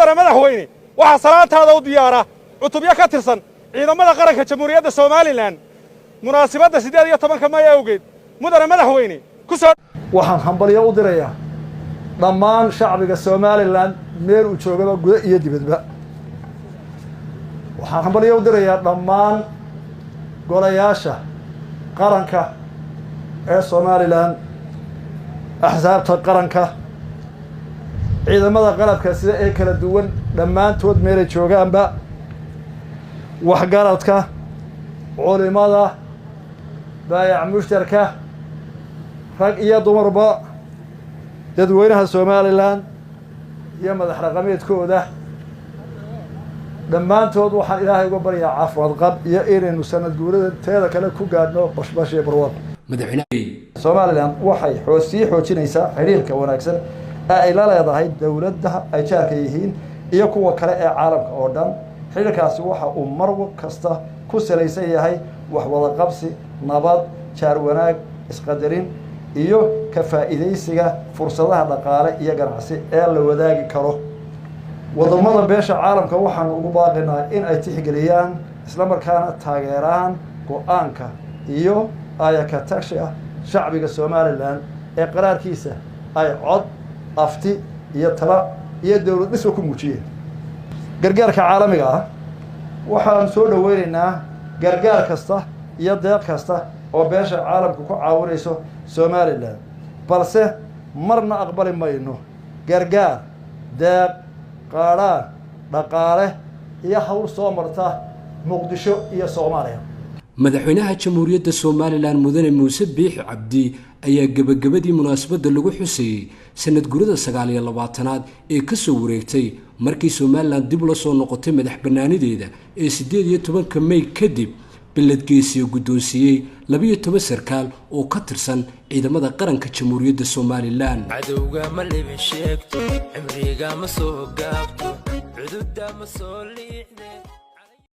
مدن مدحويني waxa salaantaada u diyaara cutubyo ka tirsan ciidamada qaranka jamhuuriyadda Soomaaliland munaasabada 18 May awgeed mudane madaxweyne ku soo waxaan hambalyo u dirayaa dhammaan shacbiga Soomaaliland meel uu joogaba gudaha iyo dibadba waxaan hambalyo u dirayaa dhammaan golayaasha qaranka ee Soomaaliland axsaabta qaranka ciidamada qalabka sida ay kala duwan dhammaantood meel joogaanba waxgaradka culimada baayac mushtarka rag iyo dumarba dadweynaha Soomaaliland iyo madax raqameedkooda dhammaantood waxaan Ilaahay uga baryaa caafimaad qab iyo inaynu sanad guurada teeda kale ku gaadhno bashbash iyo barwaaqo madaxweynaha Soomaaliland waxay xoojinaysaa xiriirka wanaagsan ay la leedahay dawladda ay jaarka yihiin iyo kuwa kale ee caalamka oo dhan xiriirkaasi waxa uu mar kasta ku salaysan yahay wax wada qabsi nabad jaar wanaag isqadarin iyo ka faa'iideysiga fursadaha dhaqaale iyo ganacsi ee la wadaagi karo wadamada beesha caalamka waxaan ugu baaqaynaa in ay tixgeliyaan isla markaana taageeraan go'aanka iyo ayaka tagshiga shacbiga Soomaaliland ee qaraarkiisa ay cod afti iyo tala iyo dawlad dhismo ku muujiyeen gargaarka caalamiga ah waxaan soo dhaweynaynaa gargaar kasta iyo deeq kasta oo beesha caalamku ku caawinayso Soomaaliland balse marna aqbali mayno gargaar deeq qaaraan dhaqaale iyo hawl soo marta Muqdisho iyo Soomaaliya madaxweynaha jamhuuriyadda Soomaaliland mudane Muuse Biixi Cabdi ayaa gabagabadii munaasabada lagu xuseeyay sanad guurada 29aad ee ka soo wareegtay markii Soomaaliland dib loo soo noqotay madax banaanideeda ee 18 May kadib biladgeesiyo guddoonsiyay 12 sarkaal oo ka tirsan ciidamada qaranka jamhuuriyadda Soomaaliland cadawga ma leebin sheegto cimriga ma soo gaabto xuduudda ma soo liixday